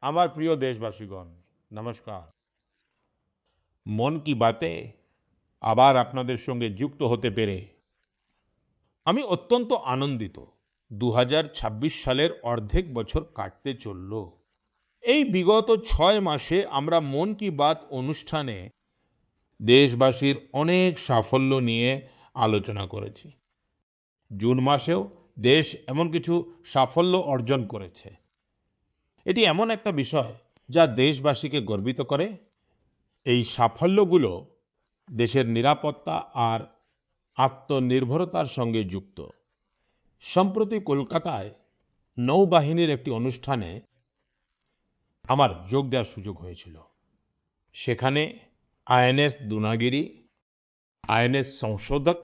আমার প্রিয় দেশবাসীগণ, নমস্কার। মন কি বাতে আবার আপনাদের সঙ্গে যুক্ত হতে পেরে আমি অত্যন্ত আনন্দিত। 2026 সালের অর্ধেক বছর কাটতে চলল। এই বিগত 6 মাসে আমরা মন কি বাত অনুষ্ঠানে দেশবাসীর অনেক সাফল্য নিয়ে আলোচনা করেছি। জুন মাসেও দেশ এমন কিছু সাফল্য অর্জন করেছে। এটি এমন একটা বিষয় যা দেশবাসীকে গর্বিত করে। এই সাফল্যগুলো দেশের নিরাপত্তা আর আত্মনির্ভরতার সঙ্গে যুক্ত। সম্প্রতি কলকাতায় নৌবাহিনীর একটি অনুষ্ঠানে আমার যোগ দেওয়ার সুযোগ হয়েছিল। সেখানে আইএনএস দুনাগিরি, আইএনএস সংশোধক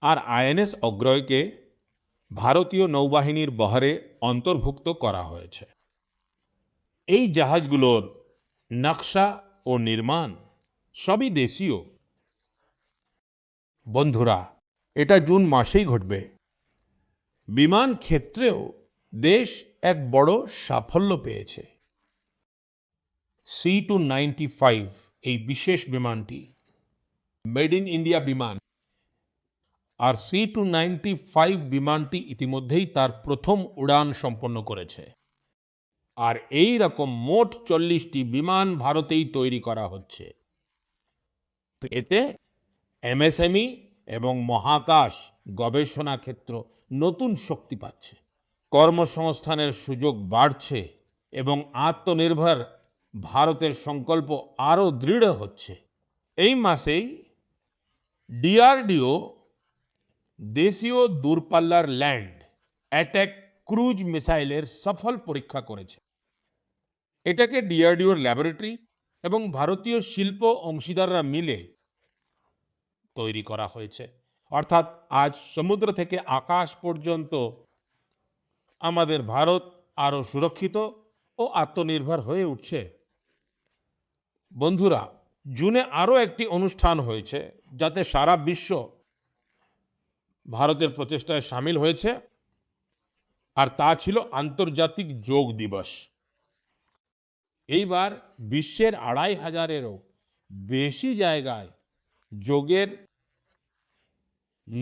আর আইএনএস অগ্রয়কে ভারতীয় নৌবাহিনীর বহরে অন্তর্ভুক্ত করা হয়েছে। এই জাহাজগুলোর নকশা ও নির্মাণ সবই দেশীয়। বন্ধুরা, এটা জুন মাসেই ঘটবে। বিমান ক্ষেত্রেও দেশ এক বড় সাফল্য পেয়েছে। C295 এই বিশেষ বিমানটি মেড ইন ইন্ডিয়া বিমান, আর C295 বিমানটি ইতিমধ্যেই তার প্রথম উড়ান সম্পন্ন করেছে। আর এই রকম মোট 40টি বিমান ভারতেই তৈরি করা হচ্ছে। এতে এমএসএমই এবং মহাকাশ গবেষণা ক্ষেত্র নতুন শক্তি পাচ্ছে, কর্মসংস্থানের সুযোগ বাড়ছে এবং আত্মনির্ভর ভারতের সংকল্প আরো দৃঢ় হচ্ছে। এই মাসেই ডিআরডিও দেশীয় দূরপাল্লার ল্যান্ড অ্যাটাক ক্রুজ মিসাইলের সফল পরীক্ষা করেছে। এটাকে ডিআরডিওর ল্যাবরেটরি এবং ভারতীয় শিল্প অংশীদাররা মিলে তৈরি করা হয়েছে। অর্থাৎ আজ সমুদ্র থেকে আকাশ পর্যন্ত আমাদের ভারত আরো সুরক্ষিত ও আত্মনির্ভর হয়ে উঠছে। বন্ধুরা, জুনে আরো একটি অনুষ্ঠান হয়েছে যাতে সারা বিশ্ব ভারতের প্রচেষ্টায় সামিল হয়েছে, আর তা ছিল আন্তর্জাতিক যোগ দিবস। এইবার বিশ্বের 2500-এরও বেশি জায়গায় যোগের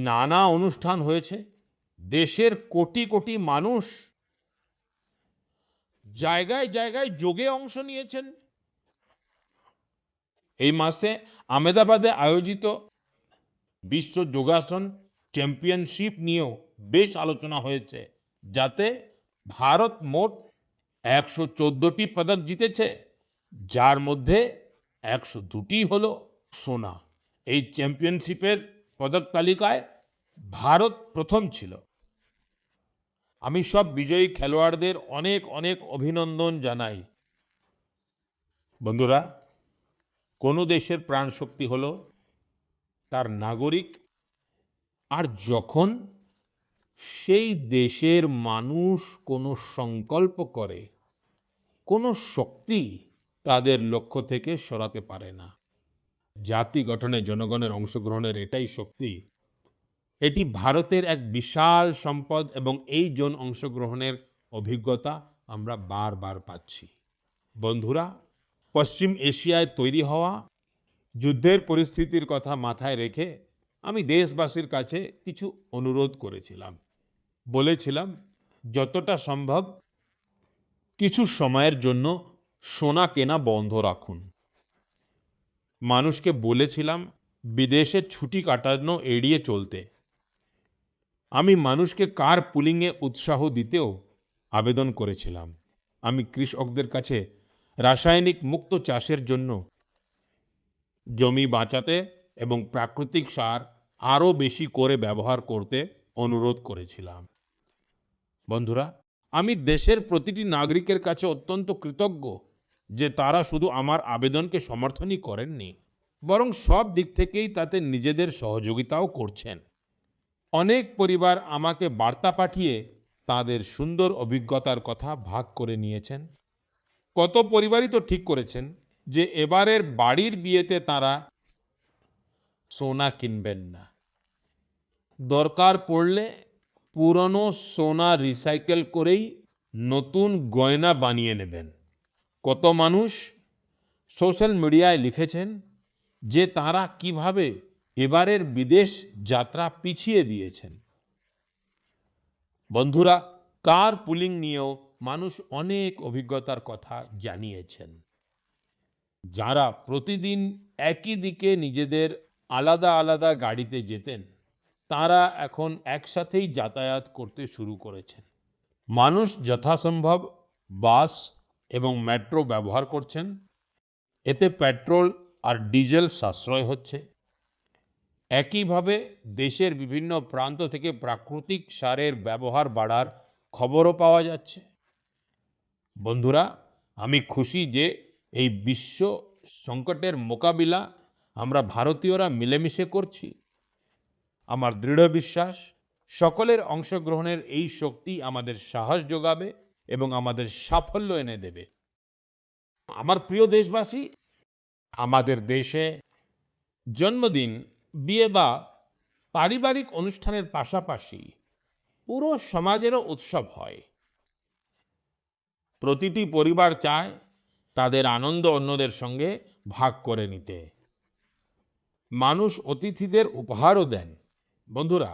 নানা অনুষ্ঠান হয়েছে। দেশের কোটি কোটি মানুষ জায়গায় জায়গায় যোগে অংশ নিয়েছেন। এই মাসে আহমেদাবাদে আয়োজিত বিশ্ব যোগাসন চ্যাম্পিয়নশিপ নিয়েও বেশ আলোচনা হয়েছে, যাতে ভারত মোট 114টি পদক জিতেছে, যার মধ্যে 102টি হলো সোনা। এই চ্যাম্পিয়নশিপের পদক তালিকায় ভারত প্রথম ছিল। আমি সব বিজয়ী খেলোয়াড়দের অনেক অনেক অভিনন্দন জানাই। বন্ধুরা, কোন দেশের প্রাণ শক্তি হলো তার নাগরিক, আর যখন সেই দেশের মানুষ কোনো সংকল্প করে, কোনো শক্তি তাদের লক্ষ্য থেকে সরাতে পারে না। জাতি গঠনে জনগণের অংশগ্রহণের এটাই শক্তি। এটি ভারতের এক বিশাল সম্পদ এবং এই জন অংশগ্রহণের অভিজ্ঞতা আমরা বারবার পাচ্ছি। বন্ধুরা, পশ্চিম এশিয়ায় তৈরি হওয়া যুদ্ধের পরিস্থিতির কথা মাথায় রেখে আমি দেশবাসীর কাছে কিছু অনুরোধ করেছিলাম। বলেছিলাম, যতটা সম্ভব কিছু সময়ের জন্য সোনা কেনা বন্ধ রাখুন। মানুষকে বলেছিলাম বিদেশে ছুটি কাটানো এড়িয়ে চলতে। আমি মানুষকে কার পুলিংয়ে উৎসাহ দিতেও আবেদন করেছিলাম। আমি কৃষকদের কাছে রাসায়নিক মুক্ত চাষের জন্য জমি বাঁচাতে এবং প্রাকৃতিক সার আরো বেশি করে ব্যবহার করতে অনুরোধ করেছিলাম। বন্ধুরা, আমি দেশের প্রতিটি নাগরিকের কাছে অত্যন্ত কৃতজ্ঞ যে তারা শুধু আমার আবেদনকে সমর্থনই করেননি, বরং সব দিক থেকেই তাতে নিজেদের সহযোগিতাও করছেন। অনেক পরিবার আমাকে বার্তা পাঠিয়ে তাদের সুন্দর অভিজ্ঞতার কথা ভাগ করে নিয়েছেন। কত পরিবারই তো ঠিক করেছেন যে এবারের বাড়ির বিয়েতে তারা সোনা কিনবেন না, দরকার পড়লে পুরনো সোনা রিসাইকেল করেই নতুন গয়না বানিয়ে নেবেন। কত মানুষ সোশ্যাল মিডিয়ায় লিখেছেন যে তারা কিভাবে এবারের বিদেশ যাত্রা পিছিয়ে দিয়েছেন। বন্ধুরা, কার পুলিং নিয়েও মানুষ অনেক অভিজ্ঞতার কথা জানিয়েছেন। যারা প্রতিদিন একই দিকে নিজেদের আলাদা আলাদা গাড়িতে যেতেন, তারা এখন একসাথেই যাতায়াত করতে শুরু করেছেন। মানুষ যথাসম্ভব বাস এবং মেট্রো ব্যবহার করছেন। এতে পেট্রোল আর ডিজেল সাশ্রয় হচ্ছে। একইভাবে দেশের বিভিন্ন প্রান্ত থেকে প্রাকৃতিক সারের ব্যবহার বাড়ার খবরও পাওয়া যাচ্ছে। বন্ধুরা, আমি খুশি যে এই বিশ্ব সংকটের মোকাবিলা আমরা ভারতীয়রা মিলেমিশে করছি। আমার দৃঢ় বিশ্বাস, সকলের অংশগ্রহণের এই শক্তি আমাদের সাহস যোগাবে এবং আমাদের সাফল্য এনে দেবে। আমার প্রিয় দেশবাসী, আমাদের দেশে জন্মদিন, বিয়ে বা পারিবারিক অনুষ্ঠানের পাশাপাশি পুরো সমাজেরও উৎসব হয়। প্রতিটি পরিবার চায় তাদের আনন্দ অন্যদের সঙ্গে ভাগ করে নিতে। মানুষ অতিথিদের উপহারও দেন। বন্ধুরা,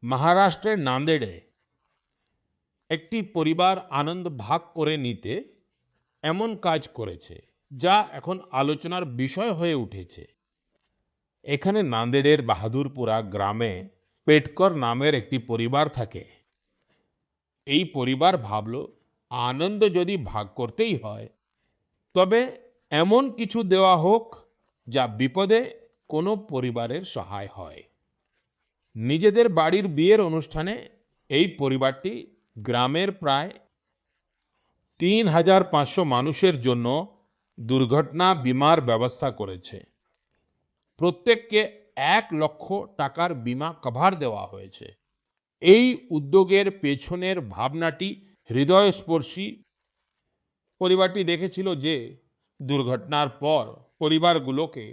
মহারাষ্ট্রের নান্দেড়ে একটি পরিবার আনন্দ ভাগ করে নিতে এমন কাজ করেছে যা এখন আলোচনার বিষয় হয়ে উঠেছে। এখানে নান্দেড়ের বাহাদুরপুরা গ্রামে পেটকর নামের একটি পরিবার থাকে। এই পরিবার ভাবল, আনন্দ যদি ভাগ করতেই হয়, তবে এমন কিছু দেওয়া হোক যা বিপদে কোনো পরিবারের সহায় হয়। নিজেদের বাড়ির বিয়ের অনুষ্ঠানে এই পরিবারটি গ্রামের প্রায় ৩৫০০ মানুষের জন্য দুর্ঘটনা বীমার ব্যবস্থা করেছে। প্রত্যেককে ১ লক্ষ টাকার বীমা কভার দেওয়া হয়েছে। এই উদ্যোগের পেছনের ভাবনাটি হৃদয়স্পর্শী। পরিবারটি দেখেছিল যে দুর্ঘটনার পর পরিবারগুলোকে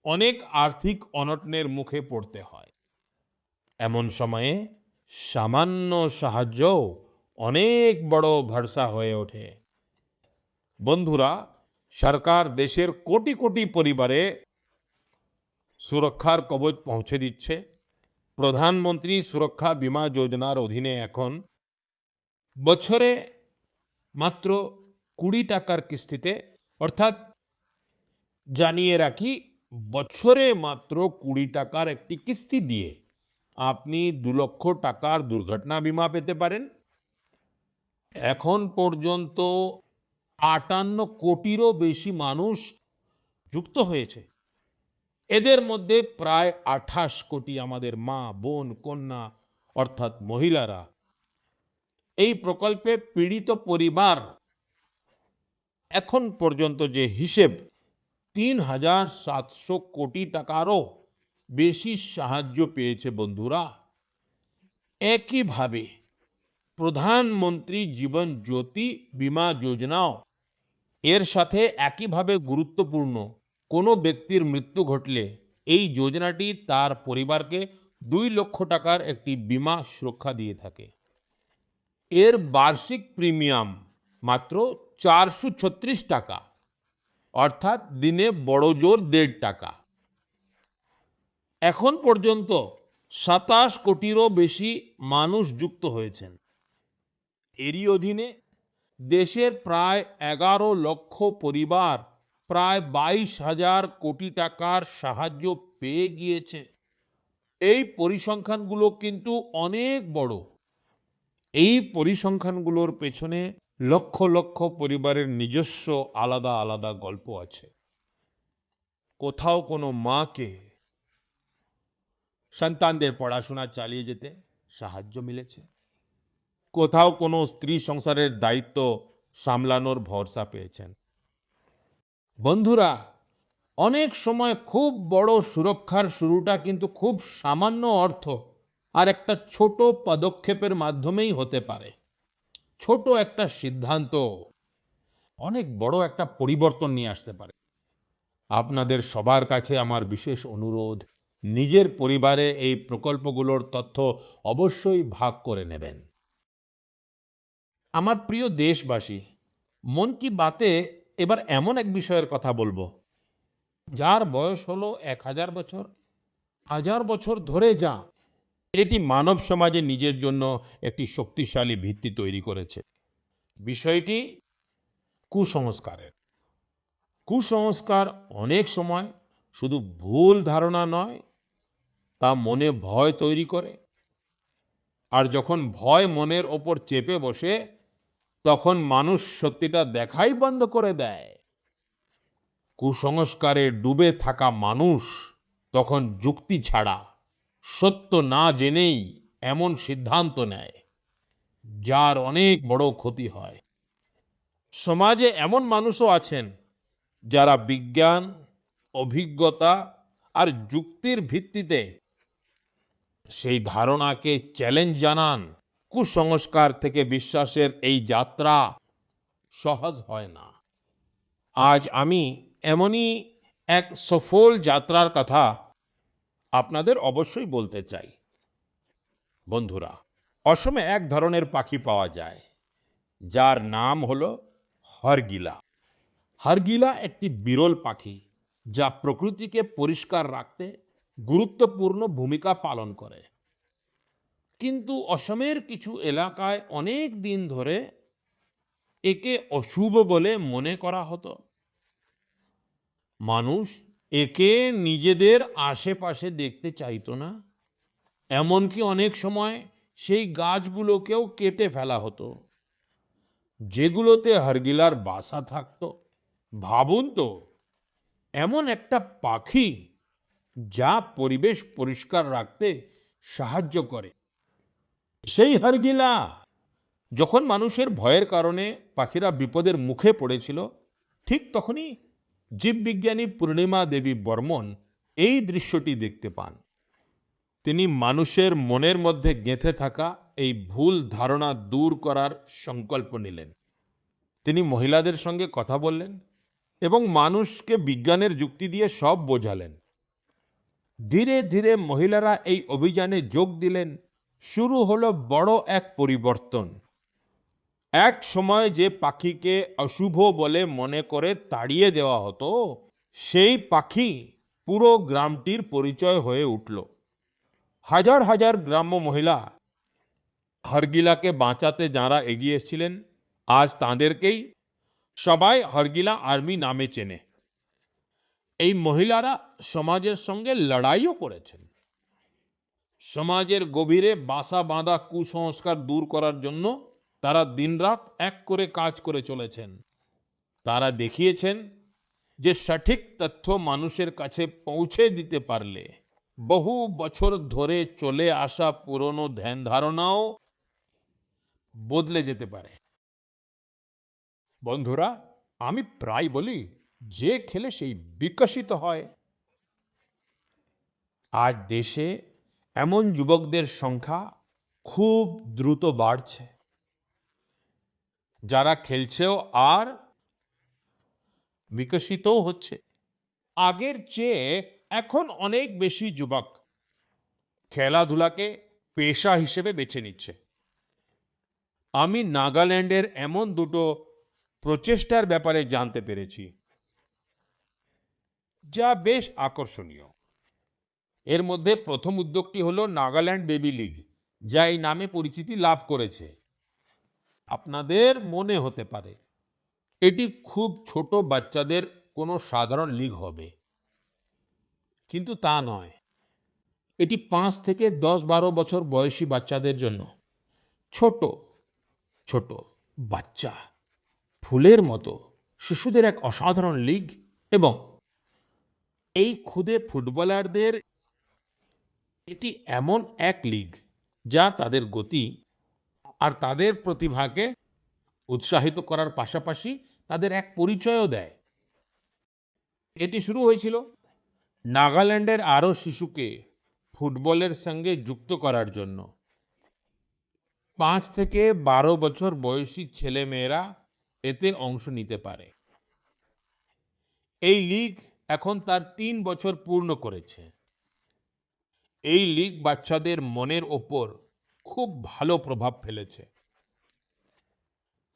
অনেক আর্থিক অনটনের মুখে পড়তে হয়। এমন সময়ে সামান্য সাহায্যও অনেক বড় ভরসা হয়ে ওঠে। বন্ধুরা, সরকার দেশের কোটি কোটি পরিবারে সুরক্ষার কবচ পৌঁছে দিচ্ছে। প্রধানমন্ত্রী সুরক্ষা বীমা যোজনার অধীনে এখন বছরে মাত্র ২০ টাকার কিস্তিতে, অর্থাৎ জানিয়ে রাখি, বছরে মাত্র ২০ টাকার একটি কিস্তি দিয়ে আপনি ২ লক্ষ টাকার দুর্ঘটনা বীমা পেতে পারেন। এখন পর্যন্ত ৫৮ কোটিরও বেশি মানুষ যুক্ত হয়েছে। এদের মধ্যে প্রায় ২৮ কোটি আমাদের মা, বোন, কন্যা অর্থাৎ মহিলারা। এই প্রকল্পে পীড়িত পরিবার এখন পর্যন্ত যে হিসেব, ৩৭০০ কোটি টাকারও বেশি সাহায্য পেয়েছে। বন্ধুরা, একইভাবে প্রধানমন্ত্রী জীবন জ্যোতি বীমা যোজনাও এর সাথে একইভাবে গুরুত্বপূর্ণ। কোনো ব্যক্তির মৃত্যু ঘটলে এই যোজনাটি তার পরিবারকে ২ লক্ষ টাকার একটি বীমা সুরক্ষা দিয়ে থাকে। এর বার্ষিক প্রিমিয়াম মাত্র ৪৩৬ টাকা, অর্থাৎ দিনে বড়জোর ১.৫ টাকা। এখন পর্যন্ত ২৭ কোটিরও বেশি মানুষ যুক্ত হয়েছেন। এরই অধীনে দেশের প্রায় ১১ লক্ষ পরিবার প্রায় ২২,০০০ কোটি টাকার সাহায্য পেয়ে গিয়েছে। এই পরিসংখ্যানগুলো কিন্তু অনেক বড়। এই পরিসংখ্যানগুলোর পেছনে লক্ষ লক্ষ পরিবারের নিজস্ব আলাদা আলাদা গল্প আছে। কোথাও কোনো মাকে সন্তানদের পড়াশোনা চালিয়ে যেতে সাহায্য মিলেছে, কোথাও কোনো স্ত্রী সংসারের দায়িত্ব সামলানোর ভরসা পেয়েছেন। বন্ধুরা, অনেক সময় খুব বড় সুরক্ষার শুরুটা কিন্তু খুব সামান্য অর্থ আর একটা ছোট পদক্ষেপের মাধ্যমেই হতে পারে। ছোট একটা সিদ্ধান্ত অনেক বড় একটা পরিবর্তন নিয়ে আসতে পারে। আপনাদের সবার কাছে আমার বিশেষ অনুরোধ, নিজের পরিবারে এই প্রকল্পগুলোর তথ্য অবশ্যই ভাগ করে নেবেন। আমার প্রিয় দেশবাসী, মন কি বাতে এবার এমন এক বিষয়ের কথা বলবো যার বয়স হলো 1000 বছর, 1000 বছর ধরে যা এটি মানব সমাজে নিজের জন্য একটি শক্তিশালী ভিত্তি তৈরি করেছে। বিষয়টি কুসংস্কারের। কুসংস্কার অনেক সময় শুধু ভুল ধারণা নয়, তা মনে ভয় তৈরি করে। আর যখন ভয় মনের ওপর চেপে বসে, তখন মানুষ সত্যিটা দেখাই বন্ধ করে দেয়। কুসংস্কারে ডুবে থাকা মানুষ তখন যুক্তি ছাড়া, সত্য না জেনেই এমন সিদ্ধান্ত নেয় যার অনেক বড় ক্ষতি হয়। সমাজে এমন মানুষও আছেন যারা বিজ্ঞান, অভিজ্ঞতা আর যুক্তির ভিত্তিতে সেই ধারণাকে চ্যালেঞ্জ জানান। কুসংস্কার থেকে বিশ্বাসের এই যাত্রা সহজ হয় না। আজ আমি এমনই এক সফল যাত্রার কথা আপনাদের অবশ্যই বলতে চাই। বন্ধুরা, অসমে এক ধরনের পাখি পাওয়া যায় যার নাম হলো হারগিলা। হারগিলা একটি বিরল পাখি যা প্রকৃতিকে পরিষ্কার রাখতে গুরুত্বপূর্ণ ভূমিকা পালন করে। কিন্তু অসমের কিছু এলাকায় অনেক দিন ধরে একে অশুভ বলে মনে করা হতো। মানুষ একে নিজেদের আশেপাশে দেখতে চাইতো না। এমনকি অনেক সময় সেই গাছগুলোকেও কেটে ফেলা হতো যেগুলোতে হারগিলার বাসা থাকতো। ভাবুন তো, এমন একটা পাখি যা পরিবেশ পরিষ্কার রাখতে সাহায্য করে, সেই হারগিলা যখন মানুষের ভয়ের কারণে পাখিরা বিপদের মুখে পড়েছিল, ঠিক তখনই জীববিজ্ঞানী পূর্ণিমা দেবী বর্মন এই দৃশ্যটি দেখতে পান। তিনি মানুষের মনের মধ্যে গেঁথে থাকা এই ভুল ধারণা দূর করার সংকল্প নিলেন। তিনি মহিলাদের সঙ্গে কথা বললেন এবং মানুষকে বিজ্ঞানের যুক্তি দিয়ে সব বোঝালেন। ধীরে ধীরে মহিলারা এই অভিযানে যোগ দিলেন। শুরু হলো বড় এক পরিবর্তন। এক সময় যে পাখিকে অশুভ বলে মনে করে তাড়িয়ে দেওয়া হতো, সেই পাখি পুরো গ্রামটির পরিচয় হয়ে উঠল। হাজার হাজার গ্রাম্য মহিলা হারগিলাকে বাঁচাতে যারা এগিয়ে এসেছিলেন, আজ তাঁদেরকেই সবাই হারগিলা আর্মি নামে চেনে। এই মহিলারা সমাজের সঙ্গে লড়াইও করেছেন। সমাজের গভীরে বাসা বাঁধা কুসংস্কার দূর করার জন্য তারা দিনরাত এক করে কাজ করে চলেছেন। তারা দেখিয়েছেন যে সঠিক তথ্য মানুষের কাছে পৌঁছে দিতে পারলে বহু বছর ধরে চলে আসা পুরনো ধ্যান ধারণাও বদলে যেতে পারে। বন্ধুরা, আমি প্রায় বলি, যে খেলে সেই বিকশিত হয়। আজ দেশে এমন যুবকদের সংখ্যা খুব দ্রুত বাড়ছে, যারা খেলছেও আর বিকশিতও হচ্ছে। আগের চেয়ে এখন অনেক বেশি যুবক খেলাধুলাকে পেশা হিসেবে বেছে নিচ্ছে। আমি নাগাল্যান্ডের এমন দুটো প্রচেষ্টার ব্যাপারে জানতে পেরেছি যা বেশ আকর্ষণীয়। এর মধ্যে প্রথম উদ্যোগটি হলো নাগাল্যান্ড বেবি লিগ, যা এই নামে পরিচিতি লাভ করেছে। আপনাদের মনে হতে পারে এটি খুব ছোট বাচ্চাদের কোনো সাধারণ লিগ হবে, কিন্তু তা নয়। এটি 5 থেকে 10-12 বছর বয়সী বাচ্চাদের জন্য। ছোট ছোট বাচ্চা, ফুলের মতো শিশুদের এক অসাধারণ লিগ। এবং এই খুদে ফুটবলারদের এটি এমন এক লিগ যা তাদের গতি আর তাদের প্রতিভাকে উৎসাহিত করার পাশাপাশি তাদের এক পরিচয়ও দেয়। এটি শুরু হয়েছিল নাগাল্যান্ডের আরো শিশুকে ফুটবলের সঙ্গে যুক্ত করার জন্য। 5 থেকে 12 বছর বয়সী ছেলেমেয়েরা এতে অংশ নিতে পারে। এই লিগ এখন তার 3 বছর পূর্ণ করেছে। এই লিগ বাচ্চাদের মনের ওপর খুব ভালো প্রভাব ফেলেছে।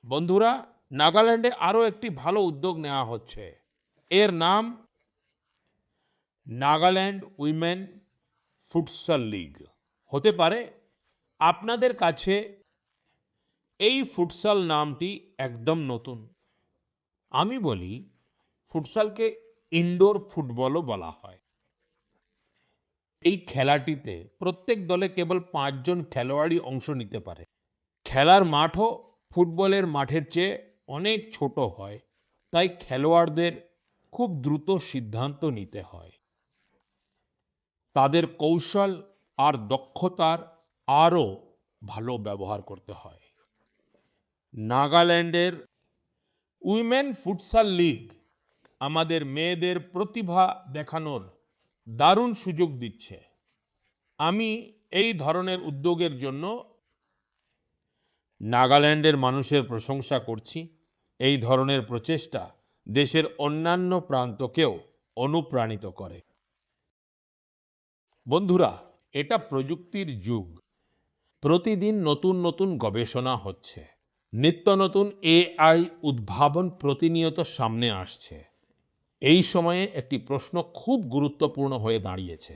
বন্ধুরা, নাগাল্যান্ডে আরো একটি ভালো উদ্যোগ নেওয়া হচ্ছে। এর নাম নাগাল্যান্ড উইমেন ফুটসাল লীগ। হতে পারে আপনাদের কাছে এই ফুটসাল নামটি একদম নতুন। আমি বলি, ফুটসালকে ইনডোর ফুটবলও বলা হয়। এই খেলাটিতে প্রত্যেক দলে কেবল 5 জন খেলোয়াড়ই অংশ নিতে পারে। খেলার মাঠও ফুটবলের মাঠের চেয়ে অনেক ছোট হয়, তাই খেলোয়াড়দের খুব দ্রুত সিদ্ধান্ত নিতে হয়। তাদের কৌশল আর দক্ষতার আরো ভালো ব্যবহার করতে হয়। নাগাল্যান্ডের উইমেন ফুটসাল লীগ আমাদের মেয়েদের প্রতিভা দেখানোর দারুণ সুযোগ দিচ্ছে। আমি এই ধরনের উদ্যোগের জন্য নাগাল্যান্ডের মানুষের প্রশংসা করছি। এই ধরনের প্রচেষ্টা দেশের অন্যান্য প্রান্তকেও অনুপ্রাণিত করে। বন্ধুরা, এটা প্রযুক্তির যুগ। প্রতিদিন নতুন নতুন গবেষণা হচ্ছে, নিত্য নতুন এআই উদ্ভাবন প্রতিনিয়ত সামনে আসছে। এই সময়ে একটি প্রশ্ন খুব গুরুত্বপূর্ণ হয়ে দাঁড়িয়েছে।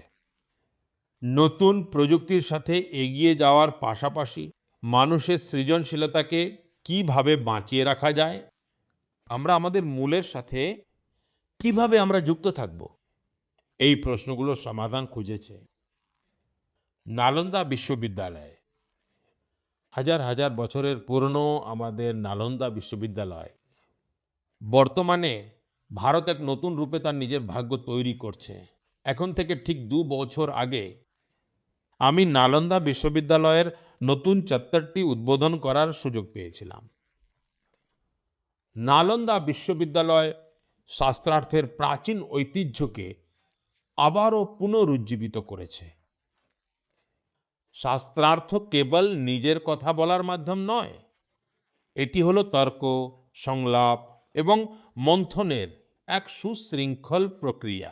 নতুন প্রযুক্তির সাথে এগিয়ে যাওয়ার পাশাপাশি মানুষের সৃজনশীলতাকে কিভাবে বাঁচিয়ে রাখা যায়? আমরা আমাদের মূলের সাথে কিভাবে আমরা যুক্ত থাকব? এই প্রশ্নগুলোর সমাধান খুঁজেছে নালন্দা বিশ্ববিদ্যালয়। হাজার হাজার বছরের পুরনো আমাদের নালন্দা বিশ্ববিদ্যালয় বর্তমানে ভারত এক নতুন রূপে তার নিজের ভাগ্য তৈরি করছে। এখন থেকে ঠিক 2 বছর আগে আমি নালন্দা বিশ্ববিদ্যালয়ের নতুন চত্বরটি উদ্বোধন করার সুযোগ পেয়েছিলাম। নালন্দা বিশ্ববিদ্যালয় শাস্ত্রার্থের প্রাচীন ঐতিহ্যকে আবারও পুনরুজ্জীবিত করেছে। শাস্ত্রার্থ কেবল নিজের কথা বলার মাধ্যম নয়, এটি হলো তর্ক, সংলাপ এবং মন্থনের এক সুশৃঙ্খল প্রক্রিয়া।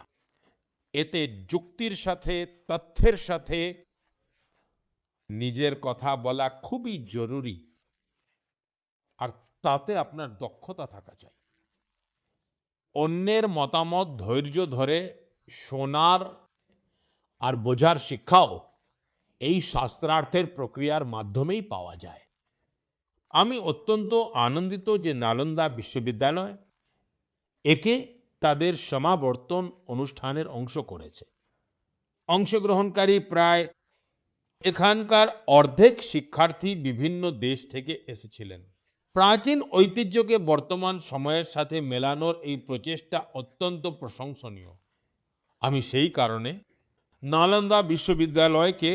এতে যুক্তির সাথে তথ্যের সাথে নিজের কথা বলা খুবই জরুরি, আর তাতে আপনার দক্ষতা থাকা চাই। অন্যের মতামত ধৈর্য ধরে শোনার আর বোঝার শিক্ষাও এই শাস্ত্রার্থের প্রক্রিয়ার মাধ্যমেই পাওয়া যায়। আমি অত্যন্ত আনন্দিত যে নালন্দা বিশ্ববিদ্যালয় একে তাদের সমাবর্তন অনুষ্ঠানের অংশ করেছে। অংশগ্রহণকারী প্রায় এখানকার অর্ধেক শিক্ষার্থী বিভিন্ন দেশ থেকে এসেছিলেন। প্রাচীন ঐতিহ্যকে বর্তমান সময়ের সাথে মেলানোর এই প্রচেষ্টা অত্যন্ত প্রশংসনীয়। আমি সেই কারণে নালন্দা বিশ্ববিদ্যালয়কে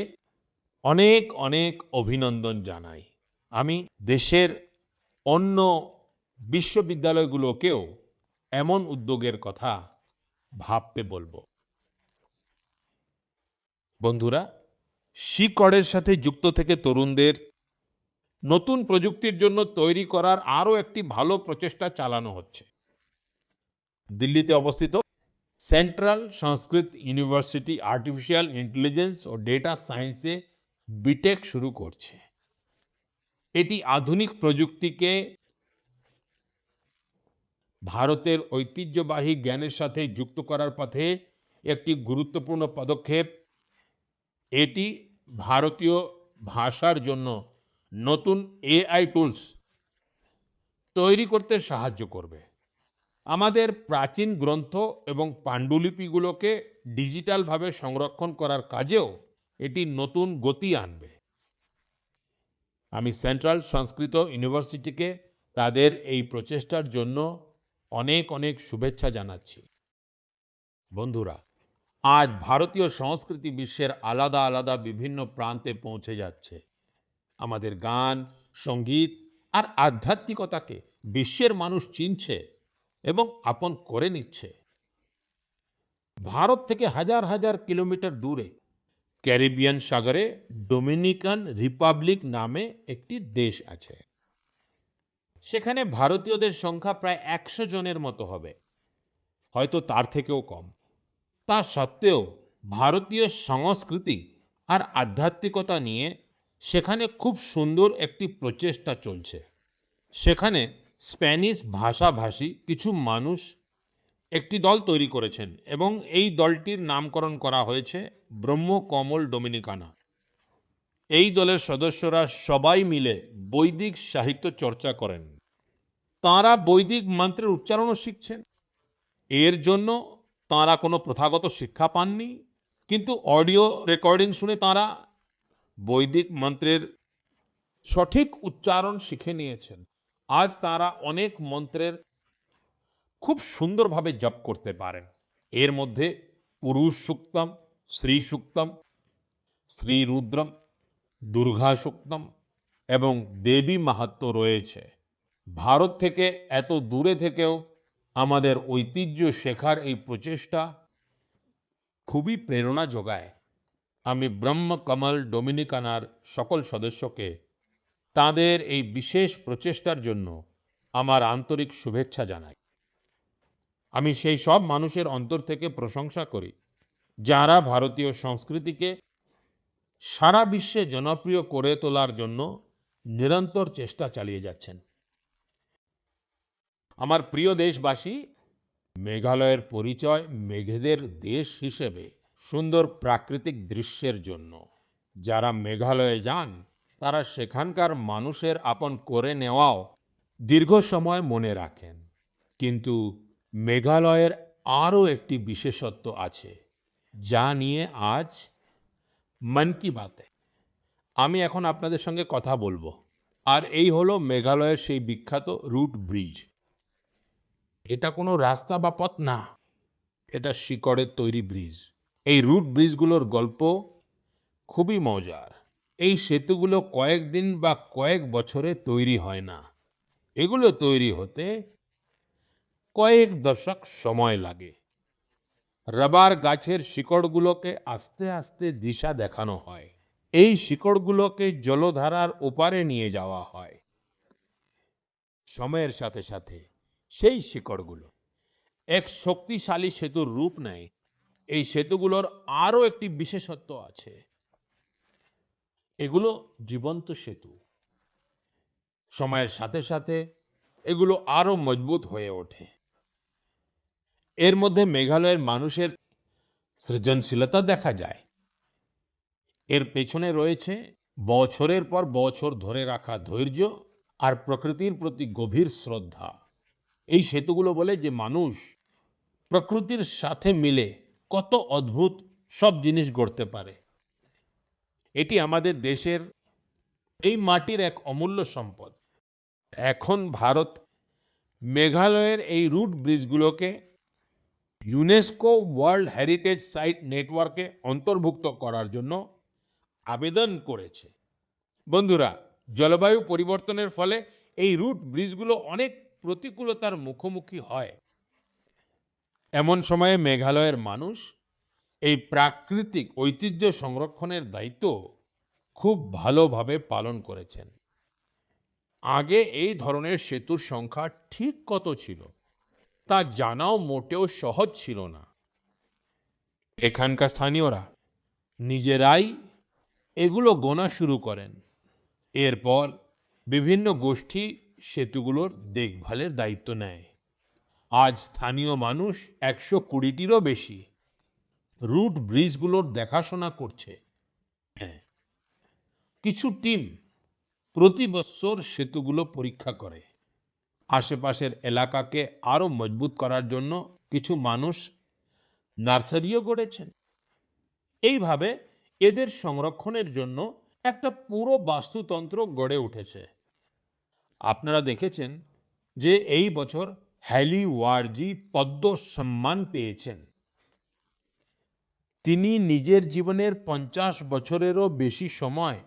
অনেক অনেক অভিনন্দন জানাই। আমি দেশের অন্য বিশ্ববিদ্যালয়গুলোকেও এমন উদ্যোগের কথা ভাবতে বলবো। বন্ধুরা, শিকড়ের সাথে যুক্ত থেকে তরুণদের নতুন প্রযুক্তির জন্য তৈরি করার আরো একটি ভালো প্রচেষ্টা চালানো হচ্ছে। দিল্লিতে অবস্থিত সেন্ট্রাল সংস্কৃত ইউনিভার্সিটি আর্টিফিশিয়াল ইন্টেলিজেন্স ও ডেটা সায়েন্সে বিটেক শুরু করছে। এটি আধুনিক প্রযুক্তিকে ভারতের ঐতিহ্যবাহী জ্ঞানের সাথে যুক্ত করার পথে একটি গুরুত্বপূর্ণ পদক্ষেপ। এটি ভারতীয় ভাষার জন্য নতুন এআই টুলস তৈরি করতে সাহায্য করবে। আমাদের প্রাচীন গ্রন্থ এবং পাণ্ডুলিপিগুলোকে ডিজিটাল ভাবে সংরক্ষণ করার কাজেও এটি নতুন গতি আনবে। আমি সেন্ট্রাল সংস্কৃত ইউনিভার্সিটিকে তাদের এই প্রচেষ্টার জন্য অনেক অনেক শুভেচ্ছা জানাচ্ছি। বন্ধুরা, আজ ভারতীয় সংস্কৃতি বিশ্বের আলাদা আলাদা বিভিন্ন প্রান্তে পৌঁছে যাচ্ছে। আমাদের গান, সঙ্গীত আর আধ্যাত্মিকতাকে বিশ্বের মানুষ চিনছে এবং আপন করে নিচ্ছে। ভারত থেকে হাজার হাজার কিলোমিটার দূরে ক্যারিবিয়ান সাগরে ডোমিনিকান রিপাবলিক নামে একটি দেশ আছে। সেখানে ভারতীয়দের সংখ্যা প্রায় 100 জনের মতো হবে, হয়তো তার থেকেও কম। তা সত্ত্বেও ভারতীয় সংস্কৃতি আর আধ্যাত্মিকতা নিয়ে সেখানে খুব সুন্দর একটি প্রচেষ্টা চলছে। সেখানে স্প্যানিশ ভাষাভাষী কিছু মানুষ একটি দল তৈরি করেছেন এবং এই দলটির নামকরণ করা হয়েছে ব্রহ্মকমল ডোমিনিকানা। এই দলের সদস্যরা সবাই মিলে বৈদিক সাহিত্য চর্চা করেন। তাঁরা বৈদিক মন্ত্রের উচ্চারণও শিখছেন। এর জন্য তাঁরা কোনো প্রথাগত শিক্ষা পাননি, কিন্তু অডিও রেকর্ডিং শুনে তাঁরা বৈদিক মন্ত্রের সঠিক উচ্চারণ শিখে নিয়েছেন। আজ তাঁরা অনেক মন্ত্রের খুব সুন্দরভাবে জপ করতে পারেন। এর মধ্যে পুরুষ সুক্তম, শ্রী সুক্তম, শ্রী রুদ্রম, দুর্গা সুক্তম এবং দেবী মাহাত্ম্য রয়েছে। ভারত থেকে এত দূরে থেকেও আমাদের ঐতিহ্য শেখার এই প্রচেষ্টা খুবই প্রেরণা যোগায়। আমি ব্রহ্মকমল ডোমিনিকানার সকল সদস্যকে তাদের এই বিশেষ প্রচেষ্টার জন্য আমার আন্তরিক শুভেচ্ছা জানাই। আমি সেই সব মানুষের অন্তর থেকে প্রশংসা করি যারা ভারতীয় সংস্কৃতিকে সারা বিশ্বে জনপ্রিয় করে তোলার জন্য নিরন্তর চেষ্টা চালিয়ে যাচ্ছেন। আমার প্রিয় দেশবাসী, মেঘালয়ের পরিচয় মেঘেদের দেশ হিসেবে সুন্দর প্রাকৃতিক দৃশ্যের জন্য। যারা মেঘালয়ে যান তারা সেখানকার মানুষের আপন করে নেওয়াও দীর্ঘ সময় মনে রাখেন। কিন্তু মেঘালয়ের আরও একটি বিশেষত্ব আছে যা নিয়ে আজ মন কি বাতে আমি এখন আপনাদের সঙ্গে কথা বলবো। আর এই হলো মেঘালয়ের সেই বিখ্যাত রুট ব্রিজ। এটা কোনো রাস্তা বা পথ না, এটা শিকড়ের তৈরি ব্রিজ। এই রুট ব্রিজগুলোর গল্প খুবই মজার। এই সেতুগুলো কয়েকদিন বা কয়েক বছরে তৈরি হয় না, এগুলো তৈরি হতে কয়েক দশক সময় লাগে। রবার গাছের শিকড়গুলোকে আস্তে আস্তে দিশা দেখানো হয়। এই শিকড়গুলোকে জলধারার ওপারে নিয়ে যাওয়া হয়। সময়ের সাথে সাথে সেই শিকড়গুলো এক শক্তিশালী সেতুর রূপ নেয়। এই সেতুগুলোর আরো একটি বিশেষত্ব আছে, এগুলো জীবন্ত সেতু। সময়ের সাথে সাথে এগুলো আরো মজবুত হয়ে ওঠে। এর মধ্যে মেঘালয়ের মানুষের সৃজনশীলতা দেখা যায়। এর পেছনে রয়েছে বছরের পর বছর ধরে রাখা ধৈর্য আর প্রকৃতির প্রতি গভীর শ্রদ্ধা। এই সেতুগুলো বলে যে মানুষ প্রকৃতির সাথে মিলে কত অদ্ভুত সব জিনিস গড়তে পারে। এটি আমাদের দেশের এই মাটির এক অমূল্য সম্পদ। এখন ভারত মেঘালয়ের এই রুট ব্রিজগুলোকে ইউনেস্কো ওয়ার্ল্ড হেরিটেজ সাইট নেটওয়ার্কে অন্তর্ভুক্ত করার জন্য আবেদন করেছে। বন্ধুরা, জলবায়ু পরিবর্তনের ফলে এই রুট ব্রিজগুলো অনেক প্রতিকূলতার মুখোমুখি হয়। এমন সময়ে মেঘালয়ের মানুষ এই প্রাকৃতিক ঐতিহ্য সংরক্ষণের দায়িত্ব খুব ভালোভাবে পালন করেছেন। আগে এই ধরনের সেতুর সংখ্যা ঠিক কত ছিল তা জানাও মোটেও সহজ ছিল না। এখানকার স্থানীয়রা নিজেরাই এগুলো গোনা শুরু করেন। এরপর বিভিন্ন গোষ্ঠী সেতুগুলোর দেখভালের দায়িত্ব নেয়। আজ স্থানীয় মানুষ 120টিরও বেশি রুট ব্রিজগুলোর দেখাশোনা করছে। হ্যাঁ, কিছু টিম প্রতি বছর সেতুগুলো পরীক্ষা করে। আশেপাশের এলাকাকে আরো মজবুত করার জন্য কিছু মানুষ নার্সারিও গড়েছেন। এইভাবে এদের সংরক্ষণের জন্য একটা পুরো বাস্তুতন্ত্র গড়ে উঠেছে। আপনারা দেখেছেন যে এই বছর হ্যালি ওয়ারজি পদ্ম সম্মান পেয়েছেন। তিনি নিজের জীবনের 50 বছরেরও বেশি সময়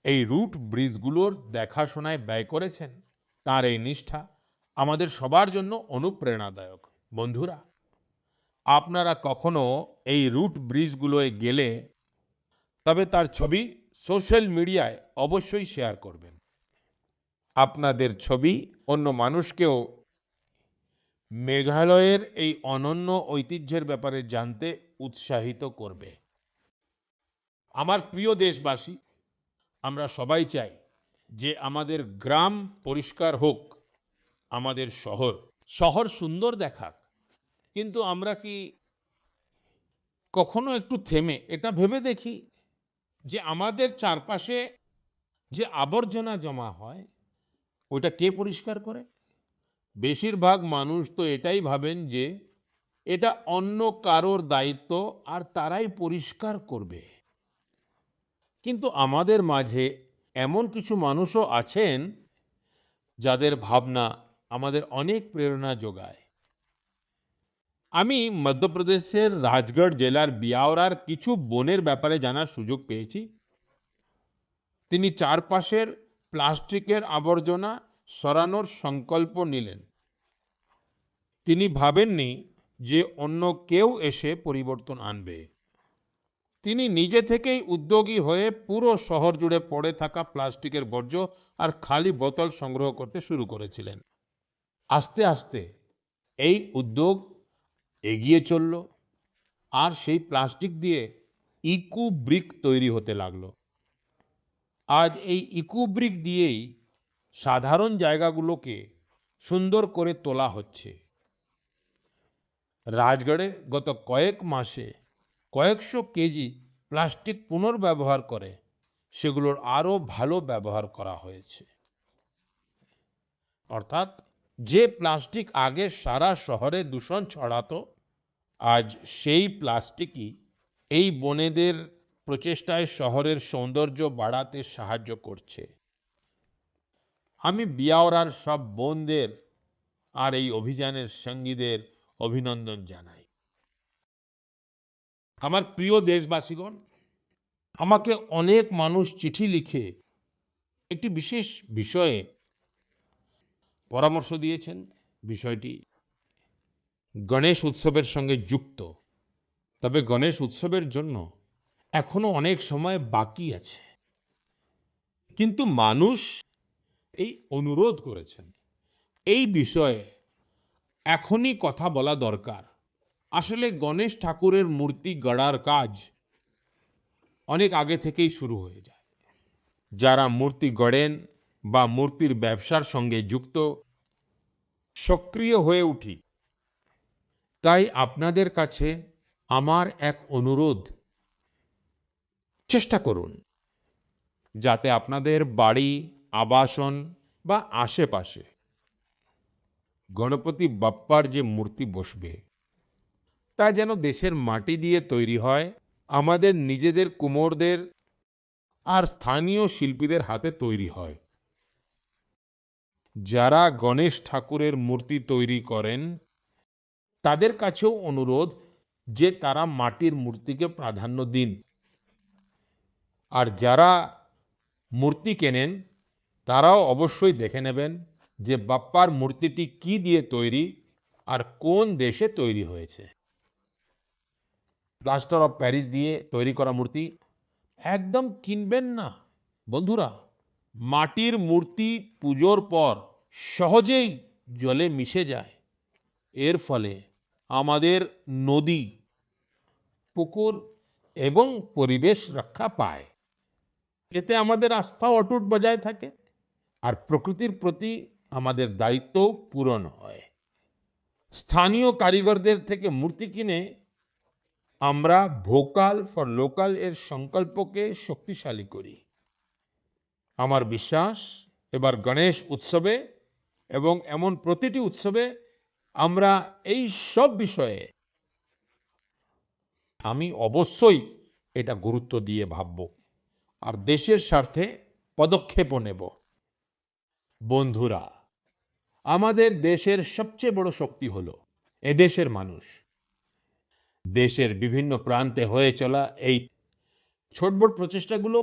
এই রুট ব্রিজগুলোর দেখাশোনায় ব্যয় করেছেন। তার এই নিষ্ঠা আমাদের সবার জন্য অনুপ্রেরণাদায়ক। বন্ধুরা, আপনারা কখনো এই রুট ব্রিজগুলোয় গেলে তবে তার ছবি সোশ্যাল মিডিয়ায় অবশ্যই শেয়ার করবেন। আপনাদের ছবি অন্য মানুষকেও মেঘালয়ের এই অনন্য ঐতিহ্যের ব্যাপারে জানতে উৎসাহিত করবে। আমার প্রিয় দেশবাসী, আমরা সবাই চাই যে আমাদের গ্রাম পরিষ্কার হোক, আমাদের শহর শহর সুন্দর দেখাক, কিন্তু আমরা কি কখনো একটু থেমে এটা ভেবে দেখি যে আমাদের চারপাশে যে আবর্জনা জমা হয় ওটা কে পরিষ্কার করে? বেশিরভাগ মানুষ তো এটাই ভাবেন যে এটা অন্য কারোর দায়িত্ব আর তারাই পরিষ্কার করবে। কিন্তু আমাদের মাঝে এমন কিছু মানুষও আছেন যাদের ভাবনা আমাদের অনেক প্রেরণা যোগায়। আমি মধ্যপ্রদেশের রাজগড় জেলার বিয়াওরার কিছু বোনের ব্যাপারে জানার সুযোগ পেয়েছি। তিনি চারপাশের প্লাস্টিকের আবর্জনা সরানোর সংকল্প নিলেন। তিনি ভাবেননি যে অন্য কেউ এসে পরিবর্তন আনবে। তিনি নিজে থেকেই উদ্যোগী হয়ে পুরো শহর জুড়ে পড়ে থাকা প্লাস্টিকের বর্জ্য আর খালি বোতল সংগ্রহ করতে শুরু করেছিলেন। আস্তে আস্তে এই উদ্যোগ এগিয়ে চলল আর সেই প্লাস্টিক দিয়ে ইকো ব্রিক তৈরি হতে লাগলো। আজ এই ইকো ব্রিক দিয়েই সাধারণ জায়গাগুলোকে সুন্দর করে তোলা হচ্ছে। রাজগড়ে গত কয়েক মাসে কয়েকশো কেজি প্লাস্টিক পুনর্ব্যবহার করে সেগুলোর আরো ভালো ব্যবহার করা হয়েছে। অর্থাৎ যে প্লাস্টিক আগে সারা শহরে দূষণ ছড়াতো, আজ সেই প্লাস্টিকই এই বনেদের প্রচেষ্টায় শহরের সৌন্দর্য বাড়াতে সাহায্য করছে। আমি বিয়াওরার সব বোনদের আর এই অভিযানের সঙ্গীদের অভিনন্দন জানাই। আমার প্রিয় দেশবাসীগণ, আমাকে অনেক মানুষ চিঠি লিখে একটি বিশেষ বিষয়ে পরামর্শ দিয়েছেন। বিষয়টি গণেশ উৎসবের সঙ্গে যুক্ত। তবে গণেশ উৎসবের জন্য এখনো অনেক সময় বাকি আছে, কিন্তু মানুষ এই অনুরোধ করেছেন এই বিষয়ে এখনই কথা বলা দরকার। আসলে গণেশ ঠাকুরের মূর্তি গড়ার কাজ অনেক আগে থেকেই শুরু হয়ে যায়। যারা মূর্তি গড়েন বা মূর্তির ব্যবসার সঙ্গে যুক্ত, সক্রিয় হয়ে উঠি। তাই আপনাদের কাছে আমার এক অনুরোধ, চেষ্টা করুন যাতে আপনাদের বাড়ি, আবাসন বা আশেপাশে গণপতি বাপ্পার যে মূর্তি বসবে তা যেন দেশের মাটি দিয়ে তৈরি হয়, আমাদের নিজেদের কুমোরদের আর স্থানীয় শিল্পীদের হাতে তৈরি হয়। যারা গণেশ ঠাকুরের মূর্তি তৈরি করেন তাদের কাছেও অনুরোধ যে তারা মাটির মূর্তিকে প্রাধান্য দিন। আর যারা মূর্তি কেনেন তারাও অবশ্যই দেখে নেবেন যে বাপ্পার মূর্তিটি কি দিয়ে তৈরি আর কোন দেশে তৈরি হয়েছে। প্লাস্টার অফ প্যারিস দিয়ে তৈরি করা মূর্তি একদম কিনবেন না। বন্ধুরা, মাটির মূর্তি পুজোর পর সহজেই জলে মিশে যায়। এর ফলে আমাদের নদী, পুকুর এবং পরিবেশ রক্ষা পায়। এতে আমাদের আস্থা অটুট বজায় থাকে আর প্রকৃতির প্রতি আমাদের দায়িত্ব পূরণ হয়। স্থানীয় কারিগরদের থেকে মূর্তি কিনে আমরা ভোকাল ফর লোকাল এর সংকল্পকে শক্তিশালী করি। আমার বিশ্বাস এবার গণেশ উৎসবে এবং এমন প্রতিটি উৎসবে আমরা এই সব বিষয়ে আমি অবশ্যই এটা গুরুত্ব দিয়ে ভাবব আর দেশের স্বার্থে পদক্ষেপও নেব। বন্ধুরা, আমাদের দেশের সবচেয়ে বড় শক্তি হলো এদেশের মানুষ। দেশের বিভিন্ন প্রান্তে হয়ে চলা এই ছোটবড় প্রচেষ্টাগুলো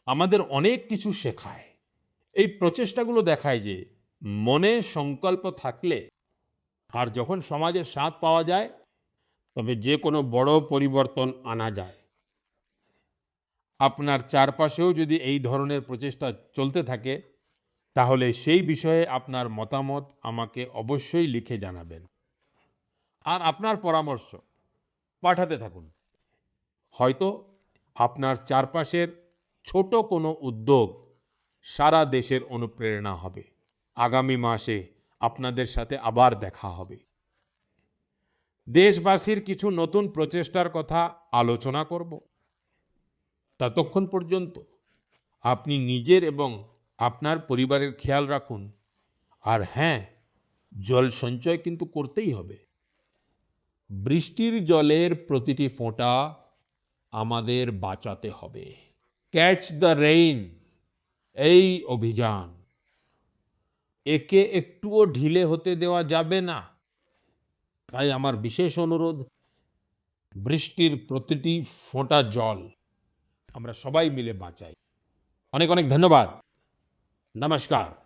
আমাদের অনেক কিছু শেখায়। এই প্রচেষ্টাগুলো দেখায় যে মনে সংকল্প থাকলে আর যখন সমাজের সাথ পাওয়া যায় তবে যে কোনো বড় পরিবর্তন আনা যায়। আপনার চারপাশেও যদি এই ধরনের প্রচেষ্টা চলতে থাকে তাহলে সেই বিষয়ে আপনার মতামত আমাকে অবশ্যই লিখে জানাবেন আর আপনার পরামর্শ পাঠাতে থাকুন। হয়তো আপনার চারপাশের ছোট কোনো উদ্যোগ সারা দেশের অনুপ্রেরণা হবে। আগামী মাসে আপনাদের সাথে আবার দেখা হবে। দেশবাসীর কিছু নতুন প্রচেষ্টার কথা আলোচনা করব। ততক্ষণ পর্যন্ত আপনি নিজের এবং আপনার পরিবারের খেয়াল রাখুন। আর হ্যাঁ, জল সঞ্চয় কিন্তু করতেই হবে। বৃষ্টির জলের প্রতিটি ফোঁটা আমাদের বাঁচাতে হবে। ক্যাচ দ্য রেইন এই অভিযান, একে একটুও ঢিলে হতে দেওয়া যাবে না। তাই আমার বিশেষ অনুরোধ, বৃষ্টির প্রতিটি ফোঁটা জল আমরা সবাই মিলে বাঁচাই। অনেক অনেক ধন্যবাদ। নমস্কার।